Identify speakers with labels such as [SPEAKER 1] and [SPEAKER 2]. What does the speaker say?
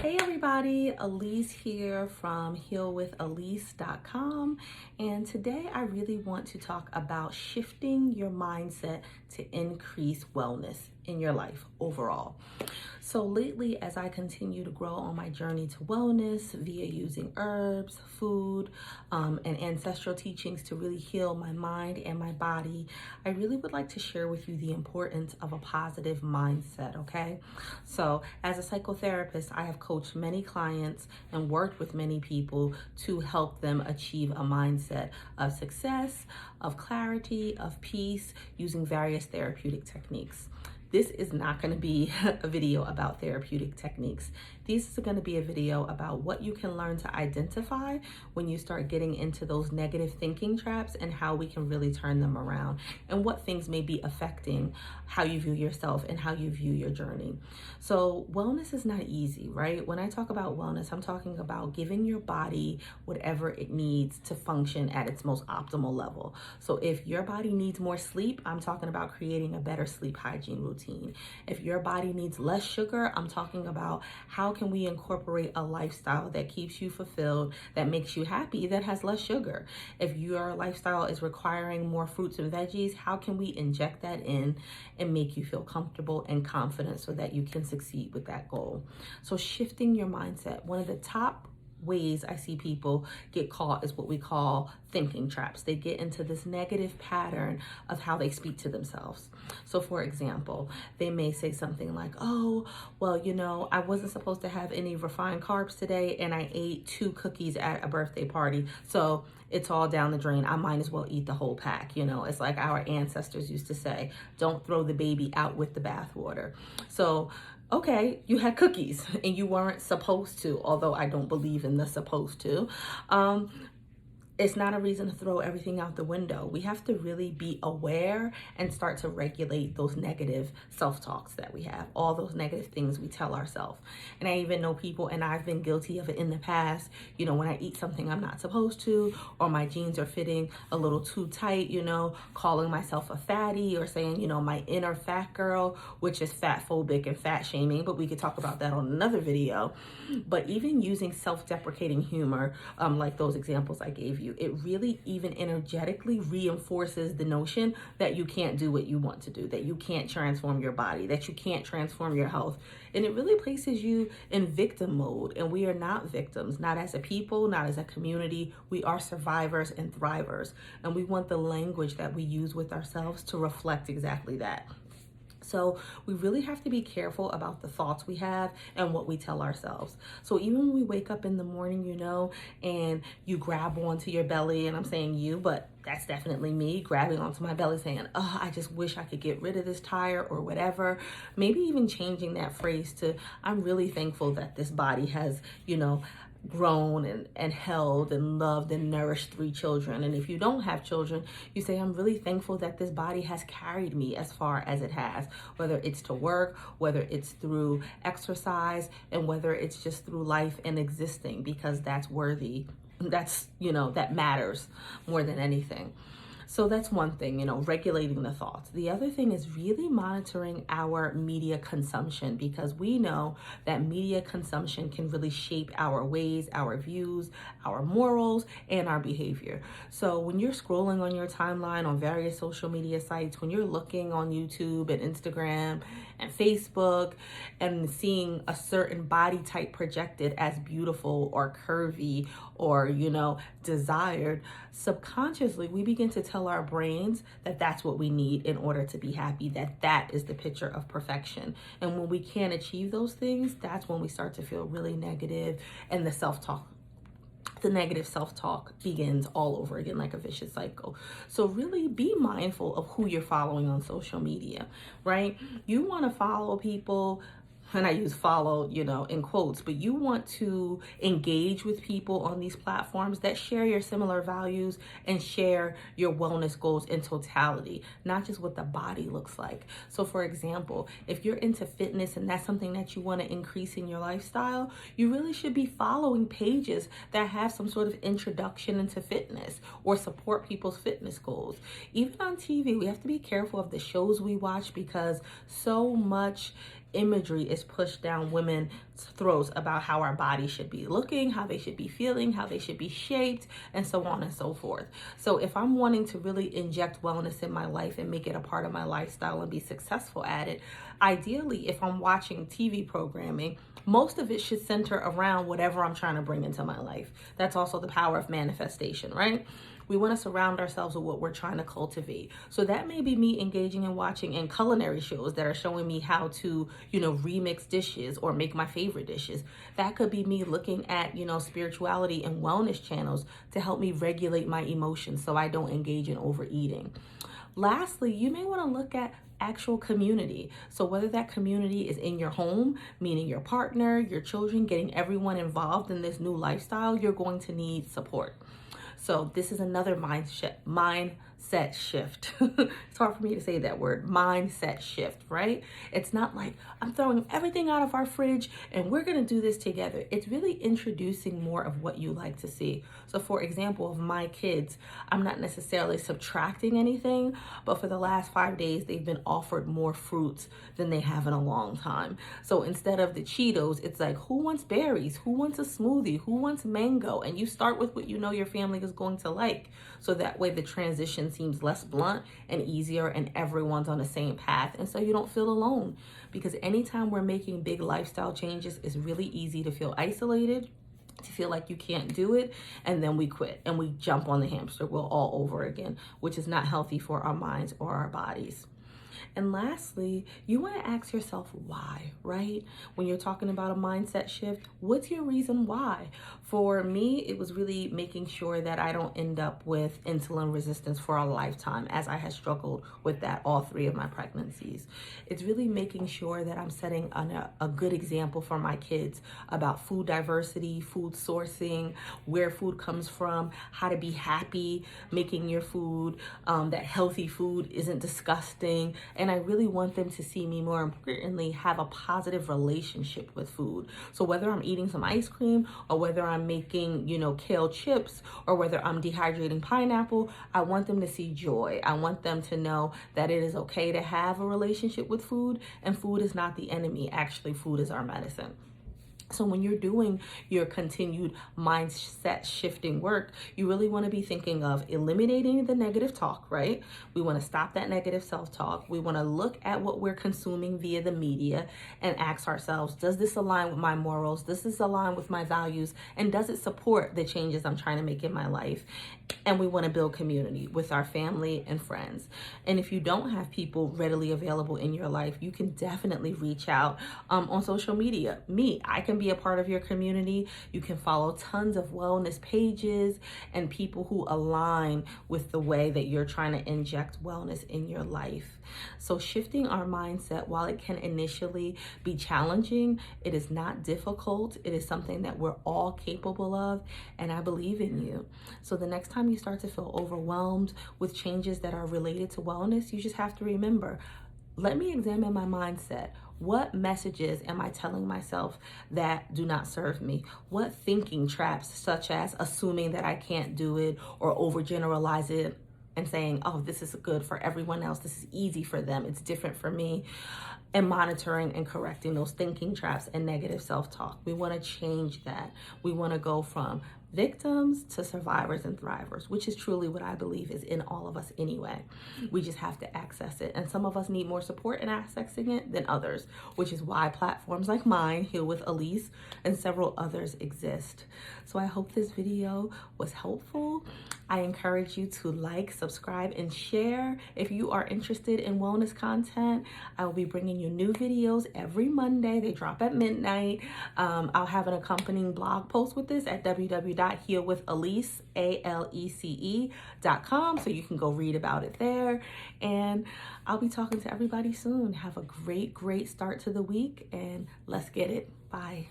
[SPEAKER 1] Hey everybody, Alece here from healwithalece.com, and today I really want to talk about shifting your mindset to increase wellness in your life overall. So lately, as I continue to grow on my journey to wellness via using herbs, food, and ancestral teachings to really heal my mind and my body, I really would like to share with you the importance of a positive mindset, okay? So as a psychotherapist, I have coached many clients and worked with many people to help them achieve a mindset of success, of clarity, of peace, using various therapeutic techniques. This is not going to be a video about therapeutic techniques. This is going to be a video about what you can learn to identify when you start getting into those negative thinking traps and how we can really turn them around and what things may be affecting how you view yourself and how you view your journey. So wellness is not easy, right? When I talk about wellness, I'm talking about giving your body whatever it needs to function at its most optimal level. So if your body needs more sleep, I'm talking about creating a better sleep hygiene routine. If your body needs less sugar, I'm talking about how can we incorporate a lifestyle that keeps you fulfilled, that makes you happy, that has less sugar. If your lifestyle is requiring more fruits and veggies, how can we inject that in and make you feel comfortable and confident so that you can succeed with that goal? So shifting your mindset, one of the top ways I see people get caught is what we call thinking traps. They get into this negative pattern of how they speak to themselves. So for example, they may say something like, oh, well, I wasn't supposed to have any refined carbs today and I ate 2 cookies at a birthday party. So it's all down the drain. I might as well eat the whole pack. It's like our ancestors used to say, don't throw the baby out with the bathwater. So okay, you had cookies and you weren't supposed to, although I don't believe in the supposed to. It's not a reason to throw everything out the window. We have to really be aware and start to regulate those negative self-talks that we have, all those negative things we tell ourselves. And I even know people, and I've been guilty of it in the past, when I eat something I'm not supposed to, or my jeans are fitting a little too tight, calling myself a fatty or saying, my inner fat girl, which is fat phobic and fat shaming, but we could talk about that on another video. But even using self-deprecating humor, like those examples I gave you, it really even energetically reinforces the notion that you can't do what you want to do, that you can't transform your body, that you can't transform your health. And it really places you in victim mode. And we are not victims, not as a people, not as a community. We are survivors and thrivers. And we want the language that we use with ourselves to reflect exactly that. So we really have to be careful about the thoughts we have and what we tell ourselves. So even when we wake up in the morning, and you grab onto your belly, and I'm saying you, but that's definitely me, grabbing onto my belly saying, oh, I just wish I could get rid of this tire or whatever. Maybe even changing that phrase to, I'm really thankful that this body has, grown and held and loved and nourished 3 children. And if you don't have children, you say, I'm really thankful that this body has carried me as far as it has, whether it's to work, whether it's through exercise, and whether it's just through life and existing, because that's worthy. That's, that matters more than anything. So that's one thing, regulating the thoughts. The other thing is really monitoring our media consumption, because we know that media consumption can really shape our ways, our views, our morals, and our behavior. So when you're scrolling on your timeline on various social media sites, when you're looking on YouTube and Instagram and Facebook and seeing a certain body type projected as beautiful or curvy or, desired, subconsciously we begin to tell our brains that that's what we need in order to be happy, that is the picture of perfection. And when we can't achieve those things, that's when we start to feel really negative, and the negative self-talk begins all over again, like a vicious cycle. So really be mindful of who you're following on social media, right? You want to follow people, and I use follow, in quotes, but you want to engage with people on these platforms that share your similar values and share your wellness goals in totality, not just what the body looks like. So for example, if you're into fitness and that's something that you want to increase in your lifestyle, you really should be following pages that have some sort of introduction into fitness or support people's fitness goals. Even on TV, we have to be careful of the shows we watch, because so much imagery is pushed down women's throats about how our body should be looking, how they should be feeling, how they should be shaped, and so on and so forth. So if I'm wanting to really inject wellness in my life and make it a part of my lifestyle and be successful at it, ideally, if I'm watching TV programming, most of it should center around whatever I'm trying to bring into my life. That's also the power of manifestation, right? We want to surround ourselves with what we're trying to cultivate. So that may be me engaging and watching in culinary shows that are showing me how to, remix dishes or make my favorite dishes. That could be me looking at, spirituality and wellness channels to help me regulate my emotions so I don't engage in overeating. Lastly, you may want to look at actual community. So whether that community is in your home, meaning your partner, your children, getting everyone involved in this new lifestyle, you're going to need support. So this is another mindset shift. It's hard for me to say that word, mindset shift, right? It's not like I'm throwing everything out of our fridge and we're going to do this together. It's really introducing more of what you like to see. So for example, of my kids, I'm not necessarily subtracting anything, but for the last 5 days, they've been offered more fruits than they have in a long time. So instead of the Cheetos, it's like, who wants berries? Who wants a smoothie? Who wants mango? And you start with what you know your family is going to like. So that way the transition seems less blunt and easier and everyone's on the same path. And so you don't feel alone, because anytime we're making big lifestyle changes, it's really easy to feel isolated, to feel like you can't do it, and then we quit and we jump on the hamster wheel all over again, which is not healthy for our minds or our bodies. And lastly, you want to ask yourself why, right? When you're talking about a mindset shift, what's your reason why? For me, it was really making sure that I don't end up with insulin resistance for a lifetime, as I had struggled with that all 3 of my pregnancies. It's really making sure that I'm setting a good example for my kids about food diversity, food sourcing, where food comes from, how to be happy making your food, that healthy food isn't disgusting. And I really want them to see me, more importantly, have a positive relationship with food. So whether I'm eating some ice cream or whether I'm making, kale chips or whether I'm dehydrating pineapple, I want them to see joy. I want them to know that it is okay to have a relationship with food, and food is not the enemy. Actually, food is our medicine. So when you're doing your continued mindset shifting work, you really want to be thinking of eliminating the negative talk, right? We want to stop that negative self-talk. We want to look at what we're consuming via the media and ask ourselves, does this align with my morals? Does this align with my values? And does it support the changes I'm trying to make in my life? And we want to build community with our family and friends. And if you don't have people readily available in your life, you can definitely reach out on social media. I can be a part of your community. You can follow tons of wellness pages and people who align with the way that you're trying to inject wellness in your life. So shifting our mindset, while it can initially be challenging, it is not difficult. It is something that we're all capable of, and I believe in you. So the next time you start to feel overwhelmed with changes that are related to wellness, you just have to remember, let me examine my mindset. What messages am I telling myself that do not serve me? What thinking traps, such as assuming that I can't do it or overgeneralize it and saying, oh, this is good for everyone else, this is easy for them, it's different for me, and monitoring and correcting those thinking traps and negative self-talk. We want to change that. We want to go from victims to survivors and thrivers, which is truly what I believe is in all of us anyway. We just have to access it. And some of us need more support in accessing it than others, which is why platforms like mine, Heal with Alece, and several others exist. So I hope this video was helpful. I encourage you to like, subscribe, and share. If you are interested in wellness content, I will be bringing you new videos every Monday. They drop at midnight. I'll have an accompanying blog post with this at www.healwithalece.com, so you can go read about it there. And I'll be talking to everybody soon. Have a great start to the week, and let's get it. Bye.